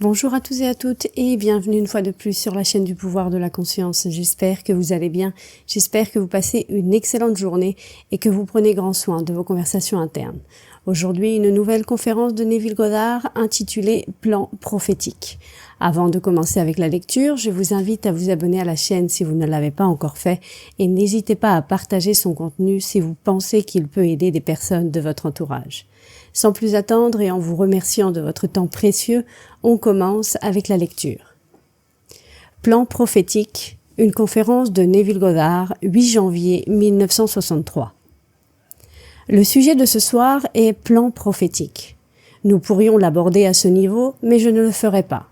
Bonjour à tous et à toutes et bienvenue une fois de plus sur la chaîne du pouvoir de la conscience. J'espère que vous allez bien, j'espère que vous passez une excellente journée et que vous prenez grand soin de vos conversations internes. Aujourd'hui, une nouvelle conférence de Neville Goddard intitulée « Plan prophétique ». Avant de commencer avec la lecture, je vous invite à vous abonner à la chaîne si vous ne l'avez pas encore fait et n'hésitez pas à partager son contenu si vous pensez qu'il peut aider des personnes de votre entourage. Sans plus attendre et en vous remerciant de votre temps précieux, on commence avec la lecture. Plan prophétique, une conférence de Neville Goddard, 8 janvier 1963. Le sujet de ce soir est plan prophétique. Nous pourrions l'aborder à ce niveau, mais je ne le ferai pas.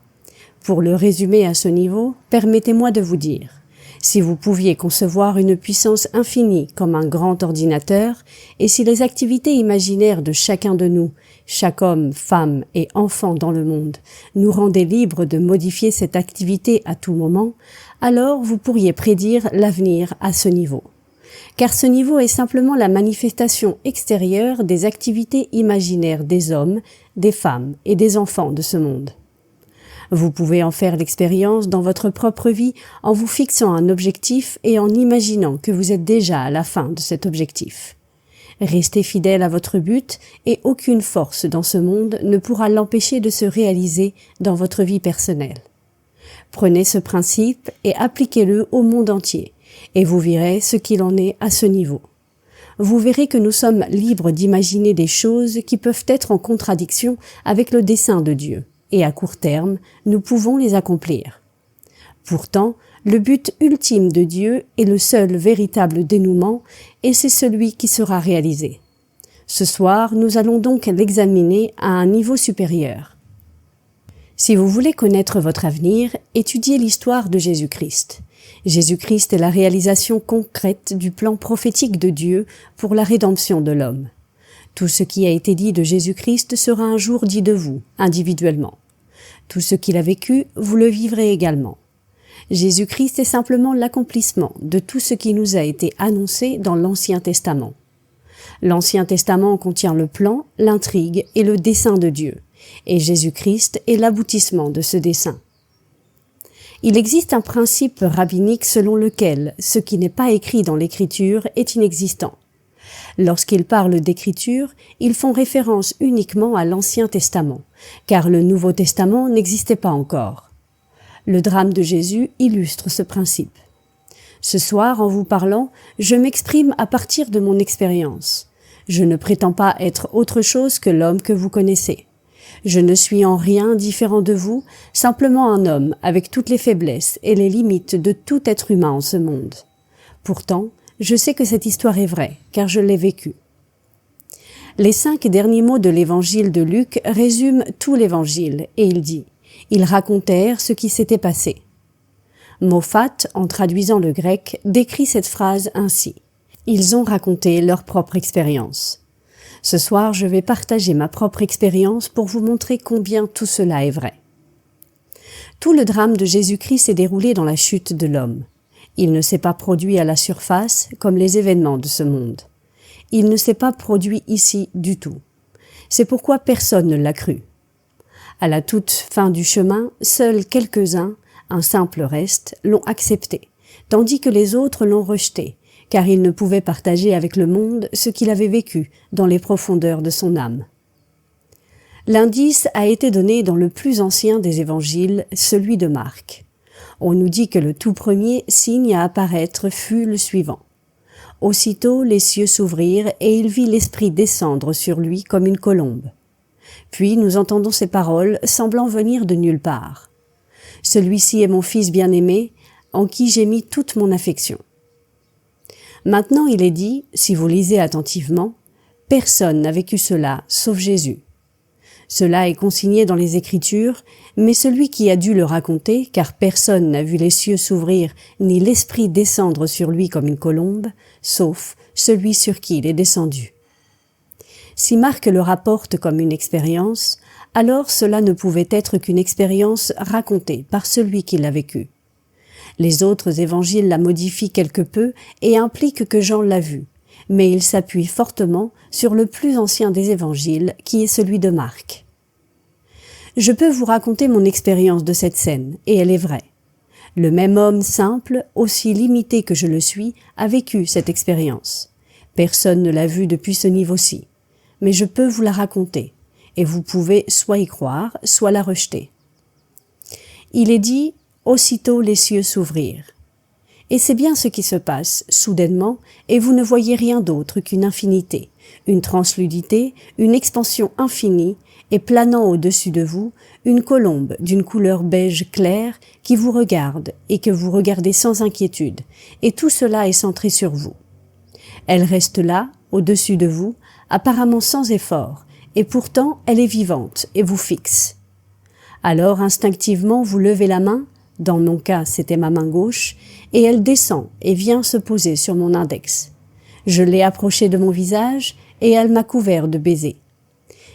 Pour le résumer à ce niveau, permettez-moi de vous dire. Si vous pouviez concevoir une puissance infinie comme un grand ordinateur, et si les activités imaginaires de chacun de nous, chaque homme, femme et enfant dans le monde, nous rendaient libres de modifier cette activité à tout moment, alors vous pourriez prédire l'avenir à ce niveau. Car ce niveau est simplement la manifestation extérieure des activités imaginaires des hommes, des femmes et des enfants de ce monde. Vous pouvez en faire l'expérience dans votre propre vie en vous fixant un objectif et en imaginant que vous êtes déjà à la fin de cet objectif. Restez fidèle à votre but et aucune force dans ce monde ne pourra l'empêcher de se réaliser dans votre vie personnelle. Prenez ce principe et appliquez-le au monde entier et vous verrez ce qu'il en est à ce niveau. Vous verrez que nous sommes libres d'imaginer des choses qui peuvent être en contradiction avec le dessein de Dieu. Et à court terme, nous pouvons les accomplir. Pourtant, le but ultime de Dieu est le seul véritable dénouement et c'est celui qui sera réalisé. Ce soir, nous allons donc l'examiner à un niveau supérieur. Si vous voulez connaître votre avenir, étudiez l'histoire de Jésus-Christ. Jésus-Christ est la réalisation concrète du plan prophétique de Dieu pour la rédemption de l'homme. Tout ce qui a été dit de Jésus-Christ sera un jour dit de vous, individuellement. Tout ce qu'il a vécu, vous le vivrez également. Jésus-Christ est simplement l'accomplissement de tout ce qui nous a été annoncé dans l'Ancien Testament. L'Ancien Testament contient le plan, l'intrigue et le dessein de Dieu, et Jésus-Christ est l'aboutissement de ce dessein. Il existe un principe rabbinique selon lequel ce qui n'est pas écrit dans l'Écriture est inexistant. Lorsqu'ils parlent d'écriture, ils font référence uniquement à l'Ancien Testament, car le Nouveau Testament n'existait pas encore. Le drame de Jésus illustre ce principe. Ce soir, en vous parlant, je m'exprime à partir de mon expérience. Je ne prétends pas être autre chose que l'homme que vous connaissez. Je ne suis en rien différent de vous, simplement un homme avec toutes les faiblesses et les limites de tout être humain en ce monde. Pourtant, je sais que cette histoire est vraie, car je l'ai vécue. Les 5 derniers mots de l'évangile de Luc résument tout l'évangile, et il dit « Ils racontèrent ce qui s'était passé ». Moffat, en traduisant le grec, décrit cette phrase ainsi « Ils ont raconté leur propre expérience ». Ce soir, je vais partager ma propre expérience pour vous montrer combien tout cela est vrai. Tout le drame de Jésus-Christ s'est déroulé dans la chute de l'homme. Il ne s'est pas produit à la surface comme les événements de ce monde. Il ne s'est pas produit ici du tout. C'est pourquoi personne ne l'a cru. À la toute fin du chemin, seuls quelques-uns, un simple reste, l'ont accepté, tandis que les autres l'ont rejeté, car il ne pouvait partager avec le monde ce qu'il avait vécu dans les profondeurs de son âme. L'indice a été donné dans le plus ancien des évangiles, celui de Marc. On nous dit que le tout premier signe à apparaître fut le suivant. Aussitôt les cieux s'ouvrirent et il vit l'Esprit descendre sur lui comme une colombe. Puis nous entendons ces paroles semblant venir de nulle part. Celui-ci est mon Fils bien-aimé, en qui j'ai mis toute mon affection. Maintenant il est dit, si vous lisez attentivement, personne n'a vécu cela sauf Jésus. Cela est consigné dans les Écritures, mais celui qui a dû le raconter, car personne n'a vu les cieux s'ouvrir ni l'Esprit descendre sur lui comme une colombe, sauf celui sur qui il est descendu. Si Marc le rapporte comme une expérience, alors cela ne pouvait être qu'une expérience racontée par celui qui l'a vécue. Les autres évangiles la modifient quelque peu et impliquent que Jean l'a vue, mais il s'appuie fortement sur le plus ancien des évangiles, qui est celui de Marc. Je peux vous raconter mon expérience de cette scène, et elle est vraie. Le même homme simple, aussi limité que je le suis, a vécu cette expérience. Personne ne l'a vue depuis ce niveau-ci. Mais je peux vous la raconter, et vous pouvez soit y croire, soit la rejeter. Il est dit « aussitôt les cieux s'ouvrirent ». Et c'est bien ce qui se passe, soudainement, et vous ne voyez rien d'autre qu'une infinité, une transludité, une expansion infinie, et planant au-dessus de vous, une colombe d'une couleur beige clair qui vous regarde et que vous regardez sans inquiétude, et tout cela est centré sur vous. Elle reste là, au-dessus de vous, apparemment sans effort, et pourtant elle est vivante et vous fixe. Alors instinctivement vous levez la main, dans mon cas c'était ma main gauche, et elle descend et vient se poser sur mon index. Je l'ai approchée de mon visage et elle m'a couvert de baisers.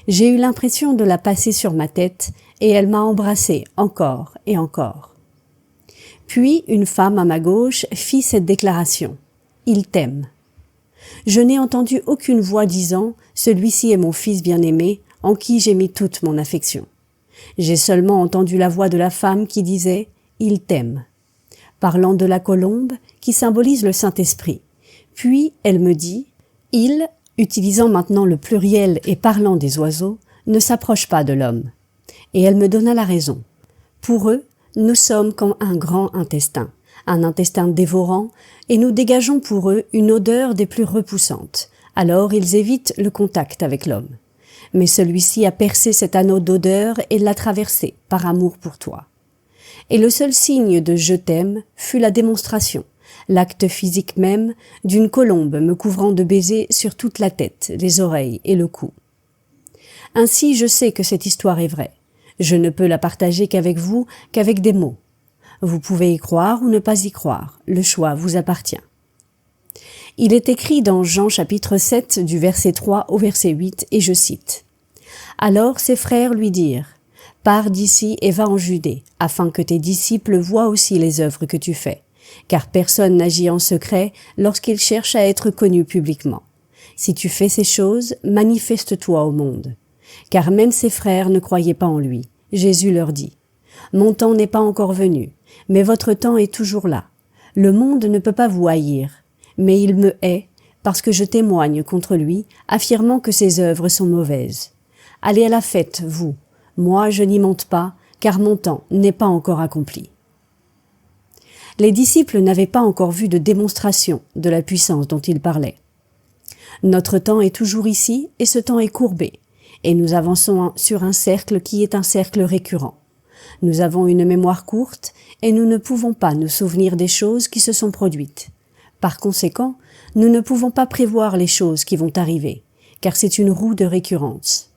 J'ai eu l'impression de la passer sur ma tête et elle m'a embrassé encore et encore. Puis une femme à ma gauche fit cette déclaration. « Il t'aime ». Je n'ai entendu aucune voix disant « Celui-ci est mon fils bien-aimé, en qui j'ai mis toute mon affection ». J'ai seulement entendu la voix de la femme qui disait « Il t'aime », parlant de la colombe qui symbolise le Saint-Esprit. Puis elle me dit « Il », utilisant maintenant le pluriel et parlant des oiseaux, ne s'approche pas de l'homme. Et elle me donna la raison. Pour eux, nous sommes comme un grand intestin, un intestin dévorant, et nous dégageons pour eux une odeur des plus repoussantes. Alors ils évitent le contact avec l'homme. Mais celui-ci a percé cet anneau d'odeur et l'a traversé par amour pour toi. Et le seul signe de « je t'aime » fut la démonstration, l'acte physique même d'une colombe me couvrant de baisers sur toute la tête, les oreilles et le cou. Ainsi je sais que cette histoire est vraie. Je ne peux la partager qu'avec vous, qu'avec des mots. Vous pouvez y croire ou ne pas y croire, le choix vous appartient. Il est écrit dans Jean chapitre 7 du verset 3 au verset 8 et je cite « Alors ses frères lui dirent « Pars d'ici et va en Judée, afin que tes disciples voient aussi les œuvres que tu fais. Car personne n'agit en secret lorsqu'il cherche à être connu publiquement. Si tu fais ces choses, manifeste-toi au monde. » Car même ses frères ne croyaient pas en lui. Jésus leur dit « Mon temps n'est pas encore venu, mais votre temps est toujours là. Le monde ne peut pas vous haïr, mais il me hait parce que je témoigne contre lui, affirmant que ses œuvres sont mauvaises. Allez à la fête, vous. Moi, je n'y monte pas, car mon temps n'est pas encore accompli. » Les disciples n'avaient pas encore vu de démonstration de la puissance dont il parlait. Notre temps est toujours ici et ce temps est courbé, et nous avançons sur un cercle qui est un cercle récurrent. Nous avons une mémoire courte et nous ne pouvons pas nous souvenir des choses qui se sont produites. Par conséquent, nous ne pouvons pas prévoir les choses qui vont arriver, car c'est une roue de récurrence.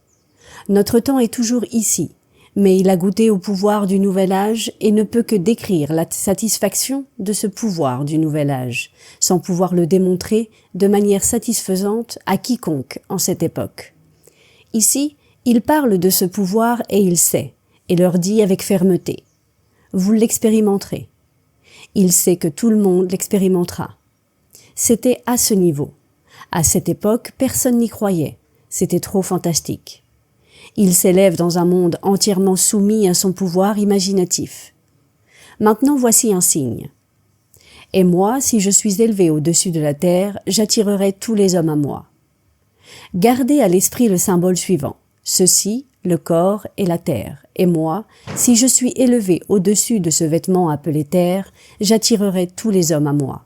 Notre temps est toujours ici, mais il a goûté au pouvoir du nouvel âge et ne peut que décrire la satisfaction de ce pouvoir du nouvel âge, sans pouvoir le démontrer de manière satisfaisante à quiconque en cette époque. Ici, il parle de ce pouvoir et il sait, et leur dit avec fermeté « Vous l'expérimenterez ». Il sait que tout le monde l'expérimentera. C'était à ce niveau. À cette époque, personne n'y croyait. C'était trop fantastique. Il s'élève dans un monde entièrement soumis à son pouvoir imaginatif. Maintenant voici un signe. « Et moi, si je suis élevé au-dessus de la terre, j'attirerai tous les hommes à moi. » Gardez à l'esprit le symbole suivant. Ceci, le corps et la terre. Et moi, si je suis élevé au-dessus de ce vêtement appelé terre, j'attirerai tous les hommes à moi.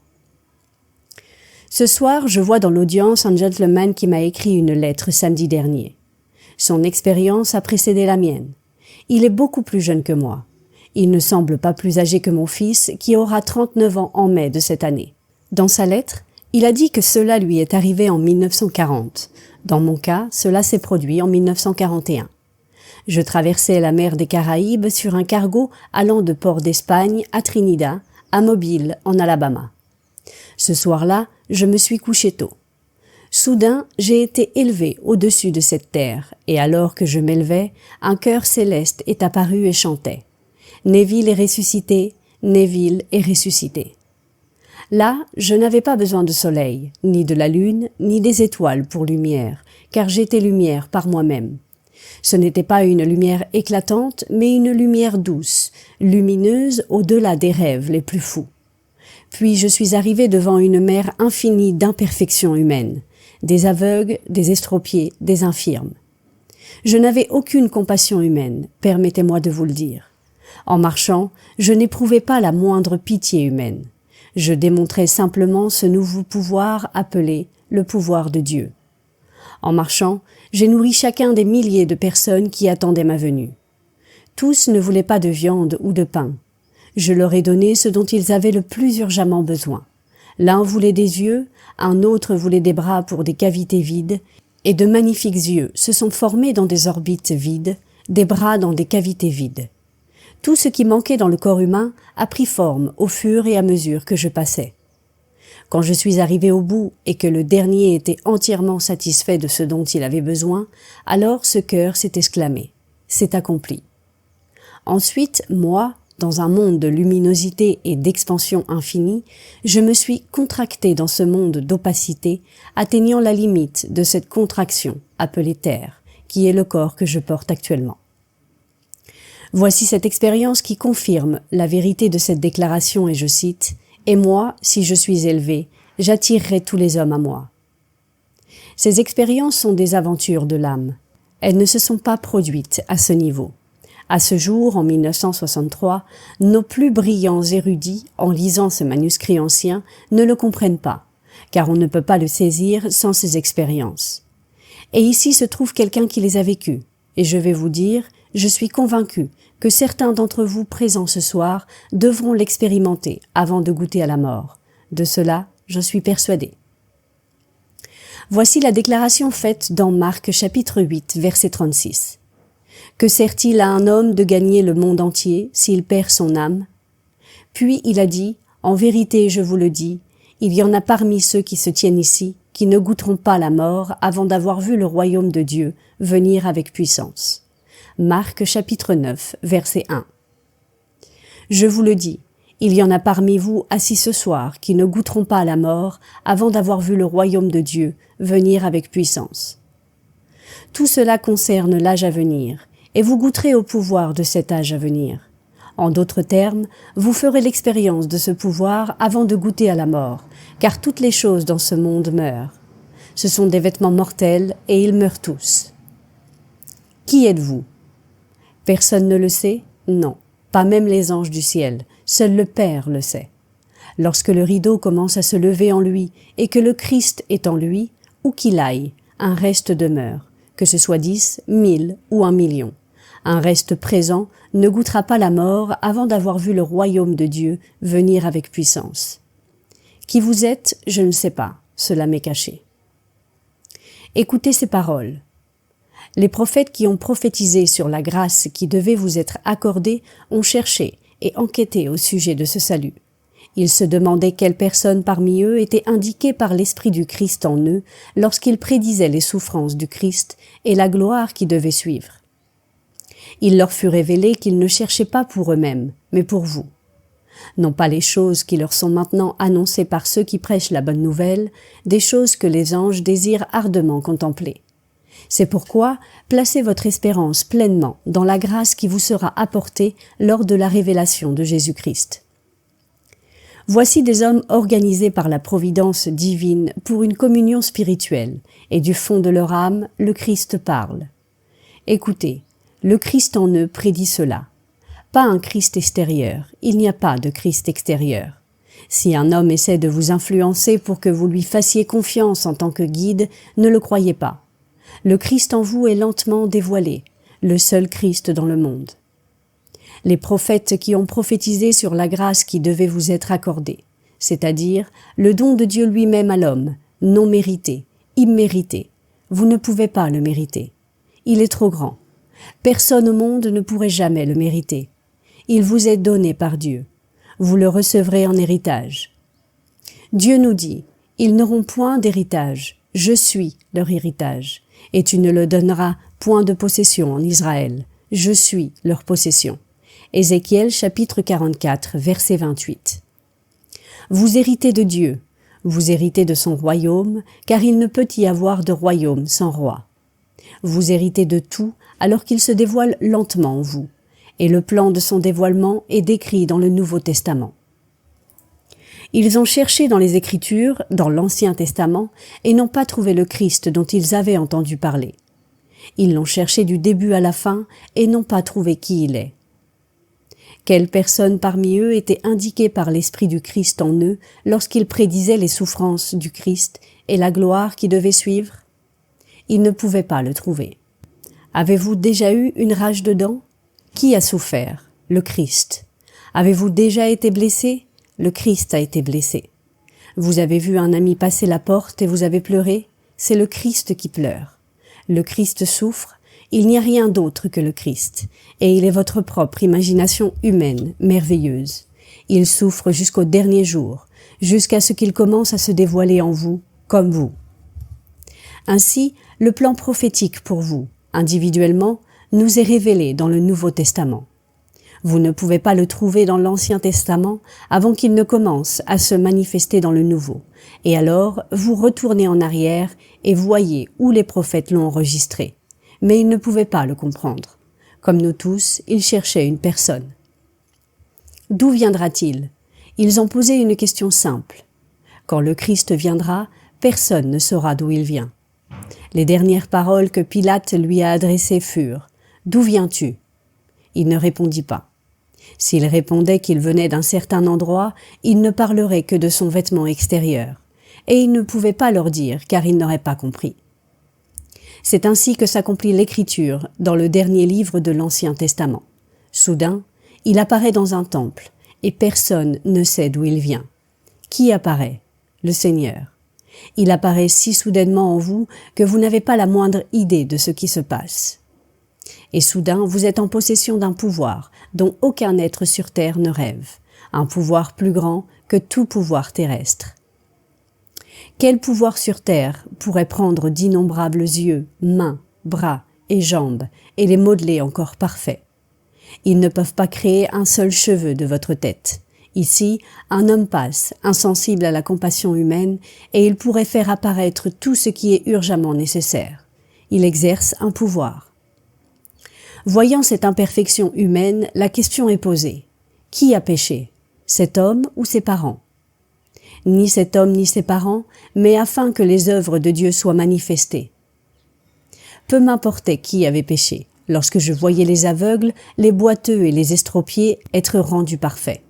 Ce soir, je vois dans l'audience un gentleman qui m'a écrit une lettre samedi dernier. Son expérience a précédé la mienne. Il est beaucoup plus jeune que moi. Il ne semble pas plus âgé que mon fils, qui aura 39 ans en mai de cette année. Dans sa lettre, il a dit que cela lui est arrivé en 1940. Dans mon cas, cela s'est produit en 1941. Je traversais la mer des Caraïbes sur un cargo allant de Port d'Espagne à Trinidad, à Mobile, en Alabama. Ce soir-là, je me suis couché tôt. Soudain, j'ai été élevé au-dessus de cette terre, et alors que je m'élevais, un chœur céleste est apparu et chantait. Neville est ressuscité, Neville est ressuscité. Là, je n'avais pas besoin de soleil, ni de la lune, ni des étoiles pour lumière, car j'étais lumière par moi-même. Ce n'était pas une lumière éclatante, mais une lumière douce, lumineuse au-delà des rêves les plus fous. Puis je suis arrivé devant une mer infinie d'imperfections humaines, des aveugles, des estropiés, des infirmes. Je n'avais aucune compassion humaine, permettez-moi de vous le dire. En marchant, je n'éprouvais pas la moindre pitié humaine. Je démontrais simplement ce nouveau pouvoir appelé le pouvoir de Dieu. En marchant, j'ai nourri chacun des milliers de personnes qui attendaient ma venue. Tous ne voulaient pas de viande ou de pain. Je leur ai donné ce dont ils avaient le plus urgemment besoin. L'un voulait des yeux, un autre voulait des bras pour des cavités vides, et de magnifiques yeux se sont formés dans des orbites vides, des bras dans des cavités vides. Tout ce qui manquait dans le corps humain a pris forme au fur et à mesure que je passais. Quand je suis arrivé au bout et que le dernier était entièrement satisfait de ce dont il avait besoin, alors ce cœur s'est exclamé « C'est accompli ». Ensuite, moi, dans un monde de luminosité et d'expansion infinie, je me suis contracté dans ce monde d'opacité, atteignant la limite de cette contraction appelée Terre, qui est le corps que je porte actuellement. Voici cette expérience qui confirme la vérité de cette déclaration et je cite « Et moi, si je suis élevé, j'attirerai tous les hommes à moi ». Ces expériences sont des aventures de l'âme. Elles ne se sont pas produites à ce niveau. À ce jour, en 1963, nos plus brillants érudits, en lisant ce manuscrit ancien, ne le comprennent pas, car on ne peut pas le saisir sans ces expériences. Et ici se trouve quelqu'un qui les a vécues, et je vais vous dire, je suis convaincu que certains d'entre vous présents ce soir devront l'expérimenter avant de goûter à la mort. De cela, je suis persuadé. Voici la déclaration faite dans Marc chapitre 8, verset 36. Que sert-il à un homme de gagner le monde entier s'il perd son âme? Puis il a dit, en vérité je vous le dis, il y en a parmi ceux qui se tiennent ici qui ne goûteront pas la mort avant d'avoir vu le royaume de Dieu venir avec puissance. Marc chapitre 9, verset 1. Je vous le dis, il y en a parmi vous assis ce soir qui ne goûteront pas la mort avant d'avoir vu le royaume de Dieu venir avec puissance. Tout cela concerne l'âge à venir, et vous goûterez au pouvoir de cet âge à venir. En d'autres termes, vous ferez l'expérience de ce pouvoir avant de goûter à la mort, car toutes les choses dans ce monde meurent. Ce sont des vêtements mortels et ils meurent tous. Qui êtes-vous? Personne ne le sait? Non, pas même les anges du ciel, seul le Père le sait. Lorsque le rideau commence à se lever en lui et que le Christ est en lui, où qu'il aille, un reste demeure, que ce soit 10, 1000 ou 1 million. Un reste présent ne goûtera pas la mort avant d'avoir vu le royaume de Dieu venir avec puissance. Qui vous êtes, je ne sais pas, cela m'est caché. Écoutez ces paroles. Les prophètes qui ont prophétisé sur la grâce qui devait vous être accordée ont cherché et enquêté au sujet de ce salut. Ils se demandaient quelles personnes parmi eux étaient indiquées par l'Esprit du Christ en eux lorsqu'ils prédisaient les souffrances du Christ et la gloire qui devait suivre. Il leur fut révélé qu'ils ne cherchaient pas pour eux-mêmes, mais pour vous. Non pas les choses qui leur sont maintenant annoncées par ceux qui prêchent la bonne nouvelle, des choses que les anges désirent ardemment contempler. C'est pourquoi placez votre espérance pleinement dans la grâce qui vous sera apportée lors de la révélation de Jésus-Christ. Voici des hommes organisés par la providence divine pour une communion spirituelle, et du fond de leur âme, le Christ parle. Écoutez, le Christ en eux prédit cela. Pas un Christ extérieur, il n'y a pas de Christ extérieur. Si un homme essaie de vous influencer pour que vous lui fassiez confiance en tant que guide, ne le croyez pas. Le Christ en vous est lentement dévoilé, le seul Christ dans le monde. Les prophètes qui ont prophétisé sur la grâce qui devait vous être accordée, c'est-à-dire le don de Dieu lui-même à l'homme, non mérité, immérité. Vous ne pouvez pas le mériter. Il est trop grand. Personne au monde ne pourrait jamais le mériter. Il vous est donné par Dieu. Vous le recevrez en héritage. Dieu nous dit, ils n'auront point d'héritage. Je suis leur héritage. Et tu ne le donneras point de possession en Israël. Je suis leur possession. Ézéchiel chapitre 44, verset 28. Vous héritez de Dieu. Vous héritez de son royaume, car il ne peut y avoir de royaume sans roi. Vous héritez de tout alors qu'il se dévoile lentement en vous. Et le plan de son dévoilement est décrit dans le Nouveau Testament. Ils ont cherché dans les Écritures, dans l'Ancien Testament, et n'ont pas trouvé le Christ dont ils avaient entendu parler. Ils l'ont cherché du début à la fin et n'ont pas trouvé qui il est. Quelle personne parmi eux était indiquée par l'Esprit du Christ en eux lorsqu'ils prédisaient les souffrances du Christ et la gloire qui devait suivre? Ils ne pouvaient pas le trouver. Avez-vous déjà eu une rage de dents? Qui a souffert? Le Christ. Avez-vous déjà été blessé? Le Christ a été blessé. Vous avez vu un ami passer la porte et vous avez pleuré? C'est le Christ qui pleure. Le Christ souffre, il n'y a rien d'autre que le Christ, et il est votre propre imagination humaine, merveilleuse. Il souffre jusqu'au dernier jour, jusqu'à ce qu'il commence à se dévoiler en vous, comme vous. Ainsi, le plan prophétique pour vous, individuellement, nous est révélé dans le Nouveau Testament. Vous ne pouvez pas le trouver dans l'Ancien Testament avant qu'il ne commence à se manifester dans le Nouveau. Et alors, vous retournez en arrière et voyez où les prophètes l'ont enregistré. Mais ils ne pouvaient pas le comprendre. Comme nous tous, ils cherchaient une personne. D'où viendra-t-il? Ils ont posé une question simple. Quand le Christ viendra, personne ne saura d'où il vient. Les dernières paroles que Pilate lui a adressées furent « D'où viens-tu » Il ne répondit pas. S'il répondait qu'il venait d'un certain endroit, il ne parlerait que de son vêtement extérieur, et il ne pouvait pas leur dire car il n'aurait pas compris. C'est ainsi que s'accomplit l'Écriture dans le dernier livre de l'Ancien Testament. Soudain, il apparaît dans un temple, et personne ne sait d'où il vient. Qui apparaît? Le Seigneur. Il apparaît si soudainement en vous que vous n'avez pas la moindre idée de ce qui se passe. Et soudain, vous êtes en possession d'un pouvoir dont aucun être sur terre ne rêve, un pouvoir plus grand que tout pouvoir terrestre. Quel pouvoir sur terre pourrait prendre d'innombrables yeux, mains, bras et jambes et les modeler encore parfaits? Ils ne peuvent pas créer un seul cheveu de votre tête. Ici, un homme passe, insensible à la compassion humaine, et il pourrait faire apparaître tout ce qui est urgemment nécessaire. Il exerce un pouvoir. Voyant cette imperfection humaine, la question est posée. Qui a péché? Cet homme ou ses parents? Ni cet homme ni ses parents, mais afin que les œuvres de Dieu soient manifestées. Peu m'importait qui avait péché, lorsque je voyais les aveugles, les boiteux et les estropiés être rendus parfaits.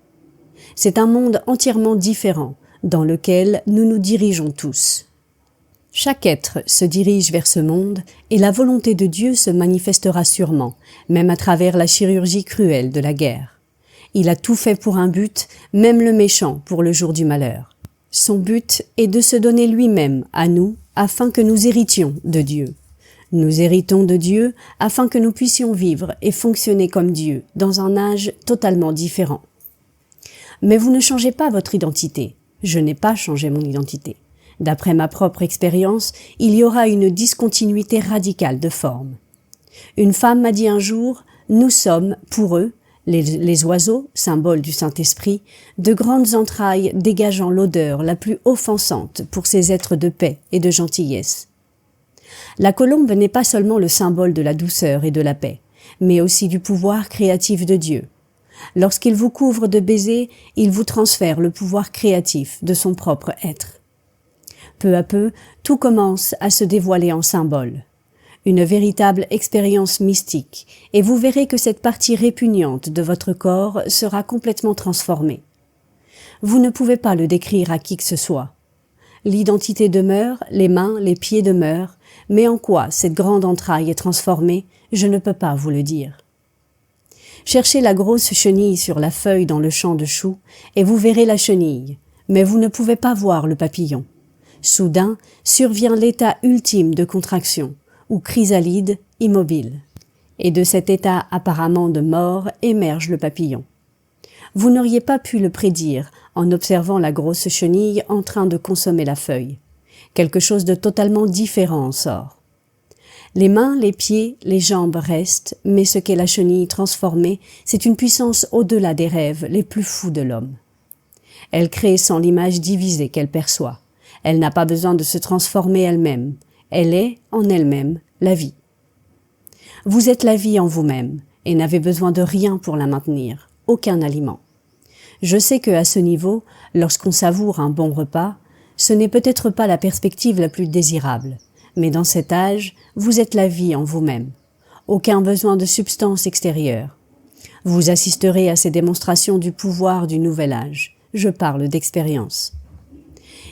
C'est un monde entièrement différent, dans lequel nous nous dirigeons tous. Chaque être se dirige vers ce monde, et la volonté de Dieu se manifestera sûrement, même à travers la chirurgie cruelle de la guerre. Il a tout fait pour un but, même le méchant pour le jour du malheur. Son but est de se donner lui-même à nous, afin que nous héritions de Dieu. Nous héritons de Dieu afin que nous puissions vivre et fonctionner comme Dieu, dans un âge totalement différent. Mais vous ne changez pas votre identité. Je n'ai pas changé mon identité. D'après ma propre expérience, il y aura une discontinuité radicale de forme. Une femme m'a dit un jour, nous sommes, pour eux, les oiseaux, symbole du Saint-Esprit, de grandes entrailles dégageant l'odeur la plus offensante pour ces êtres de paix et de gentillesse. La colombe n'est pas seulement le symbole de la douceur et de la paix, mais aussi du pouvoir créatif de Dieu. Lorsqu'il vous couvre de baisers, il vous transfère le pouvoir créatif de son propre être. Peu à peu, tout commence à se dévoiler en symbole. Une véritable expérience mystique, et vous verrez que cette partie répugnante de votre corps sera complètement transformée. Vous ne pouvez pas le décrire à qui que ce soit. L'identité demeure, les mains, les pieds demeurent, mais en quoi cette grande entraille est transformée, je ne peux pas vous le dire. Cherchez la grosse chenille sur la feuille dans le champ de choux, et vous verrez la chenille, mais vous ne pouvez pas voir le papillon. Soudain survient l'état ultime de contraction, ou chrysalide, immobile. Et de cet état apparemment de mort émerge le papillon. Vous n'auriez pas pu le prédire en observant la grosse chenille en train de consommer la feuille. Quelque chose de totalement différent en sort. Les mains, les pieds, les jambes restent, mais ce qu'est la chenille transformée, c'est une puissance au-delà des rêves les plus fous de l'homme. Elle crée sans l'image divisée qu'elle perçoit. Elle n'a pas besoin de se transformer elle-même. Elle est, en elle-même, la vie. Vous êtes la vie en vous-même et n'avez besoin de rien pour la maintenir, aucun aliment. Je sais que à ce niveau, lorsqu'on savoure un bon repas, ce n'est peut-être pas la perspective la plus désirable, mais dans cet âge, vous êtes la vie en vous-même. Aucun besoin de substance extérieure. Vous assisterez à ces démonstrations du pouvoir du nouvel âge. Je parle d'expérience.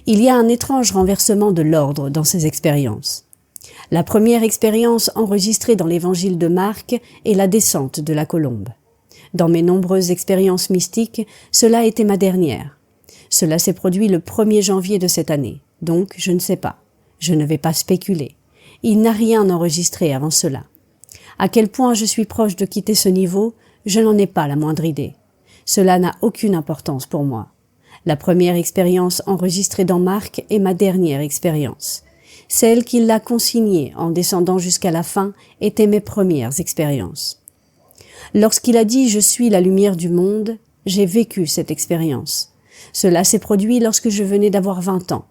Il y a un étrange renversement de l'ordre dans ces expériences. La première expérience enregistrée dans l'évangile de Marc est la descente de la colombe. Dans mes nombreuses expériences mystiques, cela a été ma dernière. Cela s'est produit le 1er janvier de cette année, donc je ne sais pas. Je ne vais pas spéculer. Il n'a rien enregistré avant cela. À quel point je suis proche de quitter ce niveau, je n'en ai pas la moindre idée. Cela n'a aucune importance pour moi. La première expérience enregistrée dans Marc est ma dernière expérience. Celle qui l'a consignée en descendant jusqu'à la fin était mes premières expériences. Lorsqu'il a dit « Je suis la lumière du monde », j'ai vécu cette expérience. Cela s'est produit lorsque je venais d'avoir 20 ans.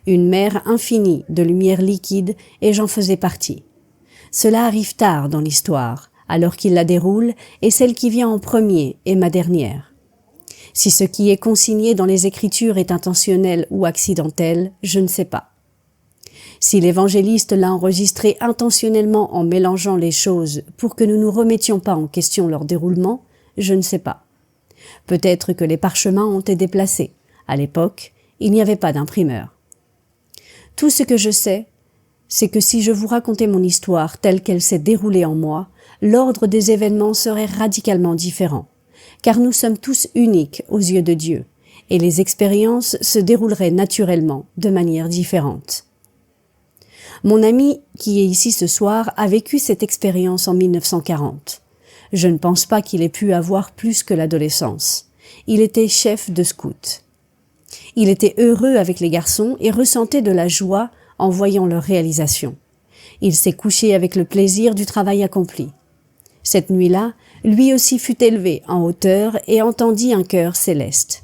Une mer infinie de lumière liquide et j'en faisais partie. Cela arrive tard dans l'histoire, alors qu'il la déroule, et celle qui vient en premier est ma dernière. Si ce qui est consigné dans les Écritures est intentionnel ou accidentel, je ne sais pas. Si l'évangéliste l'a enregistré intentionnellement en mélangeant les choses pour que nous ne remettions pas en question leur déroulement, je ne sais pas. Peut-être que les parchemins ont été déplacés. À l'époque, il n'y avait pas d'imprimeur. Tout ce que je sais, c'est que si je vous racontais mon histoire telle qu'elle s'est déroulée en moi, l'ordre des événements serait radicalement différent, car nous sommes tous uniques aux yeux de Dieu, et les expériences se dérouleraient naturellement de manière différente. Mon ami, qui est ici ce soir, a vécu cette expérience en 1940. Je ne pense pas qu'il ait pu avoir plus que l'adolescence. Il était chef de scout. Il était heureux avec les garçons et ressentait de la joie en voyant leur réalisation. Il s'est couché avec le plaisir du travail accompli. Cette nuit-là, lui aussi fut élevé en hauteur et entendit un chœur céleste.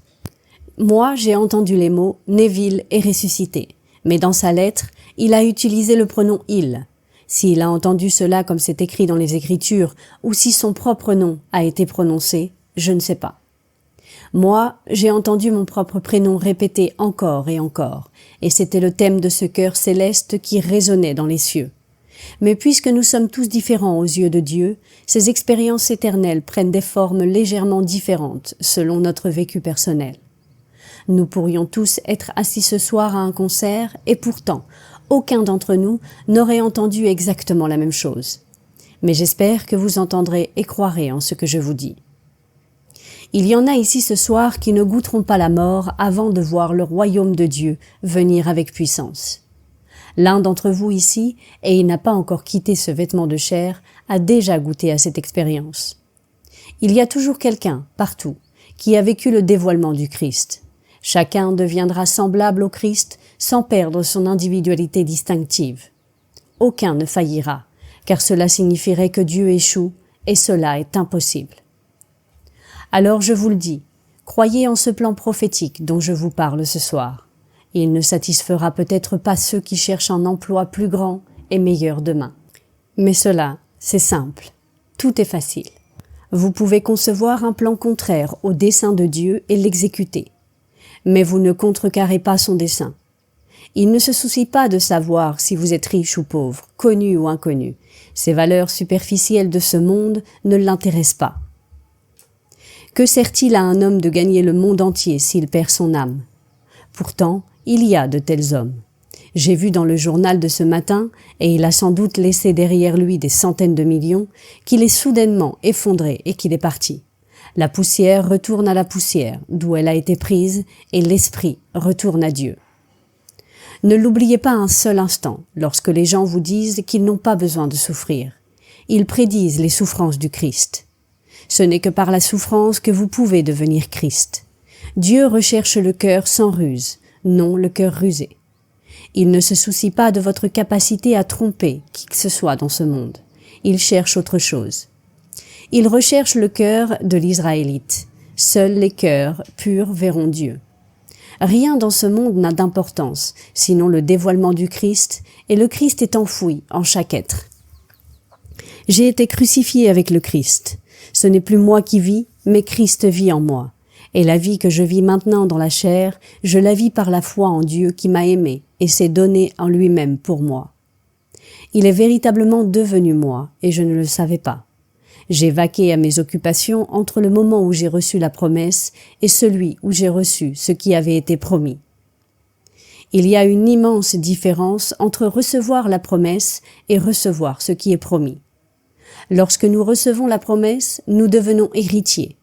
Moi, j'ai entendu les mots « Neville est ressuscité », mais dans sa lettre, il a utilisé le pronom « il ». S'il a entendu cela comme c'est écrit dans les Écritures, ou si son propre nom a été prononcé, je ne sais pas. Moi, j'ai entendu mon propre prénom répété encore et encore, et c'était le thème de ce chœur céleste qui résonnait dans les cieux. Mais puisque nous sommes tous différents aux yeux de Dieu, ces expériences éternelles prennent des formes légèrement différentes selon notre vécu personnel. Nous pourrions tous être assis ce soir à un concert et pourtant, aucun d'entre nous n'aurait entendu exactement la même chose. Mais j'espère que vous entendrez et croirez en ce que je vous dis. Il y en a ici ce soir qui ne goûteront pas la mort avant de voir le royaume de Dieu venir avec puissance. L'un d'entre vous ici, et il n'a pas encore quitté ce vêtement de chair, a déjà goûté à cette expérience. Il y a toujours quelqu'un, partout, qui a vécu le dévoilement du Christ. Chacun deviendra semblable au Christ sans perdre son individualité distinctive. Aucun ne faillira, car cela signifierait que Dieu échoue, et cela est impossible. Alors je vous le dis, croyez en ce plan prophétique dont je vous parle ce soir. Il ne satisfera peut-être pas ceux qui cherchent un emploi plus grand et meilleur demain. Mais cela, c'est simple. Tout est facile. Vous pouvez concevoir un plan contraire au dessein de Dieu et l'exécuter. Mais vous ne contrecarrez pas son dessein. Il ne se soucie pas de savoir si vous êtes riche ou pauvre, connu ou inconnu. Ces valeurs superficielles de ce monde ne l'intéressent pas. Que sert-il à un homme de gagner le monde entier s'il perd son âme? Pourtant, il y a de tels hommes. J'ai vu dans le journal de ce matin, et il a sans doute laissé derrière lui des centaines de millions, qu'il est soudainement effondré et qu'il est parti. La poussière retourne à la poussière, d'où elle a été prise, et l'esprit retourne à Dieu. Ne l'oubliez pas un seul instant lorsque les gens vous disent qu'ils n'ont pas besoin de souffrir. Ils prédisent les souffrances du Christ. Ce n'est que par la souffrance que vous pouvez devenir Christ. Dieu recherche le cœur sans ruse, non le cœur rusé. Il ne se soucie pas de votre capacité à tromper qui que ce soit dans ce monde. Il cherche autre chose. Il recherche le cœur de l'Israélite. Seuls les cœurs purs verront Dieu. Rien dans ce monde n'a d'importance, sinon le dévoilement du Christ, et le Christ est enfoui en chaque être. J'ai été crucifié avec le Christ. Ce n'est plus moi qui vis, mais Christ vit en moi. Et la vie que je vis maintenant dans la chair, je la vis par la foi en Dieu qui m'a aimé et s'est donné en lui-même pour moi. Il est véritablement devenu moi, et je ne le savais pas. J'ai vaqué à mes occupations entre le moment où j'ai reçu la promesse et celui où j'ai reçu ce qui avait été promis. Il y a une immense différence entre recevoir la promesse et recevoir ce qui est promis. Lorsque nous recevons la promesse, nous devenons héritiers.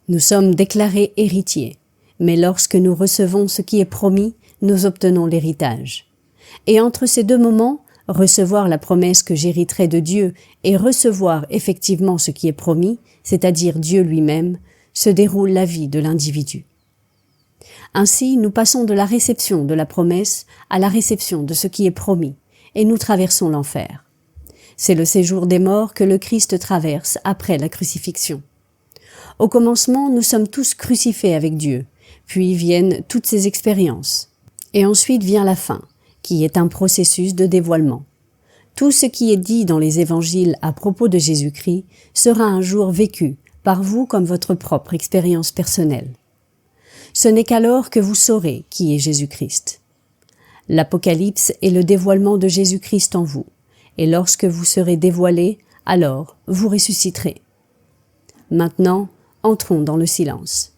Nous sommes déclarés héritiers. Mais lorsque nous recevons ce qui est promis, nous obtenons l'héritage. Et entre ces deux moments, recevoir la promesse que j'hériterai de Dieu et recevoir effectivement ce qui est promis, c'est-à-dire Dieu lui-même, se déroule la vie de l'individu. Ainsi, nous passons de la réception de la promesse à la réception de ce qui est promis, et nous traversons l'enfer. C'est le séjour des morts que le Christ traverse après la crucifixion. Au commencement, nous sommes tous crucifiés avec Dieu, puis viennent toutes ces expériences. Et ensuite vient la fin, qui est un processus de dévoilement. Tout ce qui est dit dans les évangiles à propos de Jésus-Christ sera un jour vécu par vous comme votre propre expérience personnelle. Ce n'est qu'alors que vous saurez qui est Jésus-Christ. L'Apocalypse est le dévoilement de Jésus-Christ en vous, et lorsque vous serez dévoilés, alors vous ressusciterez. Maintenant, entrons dans le silence.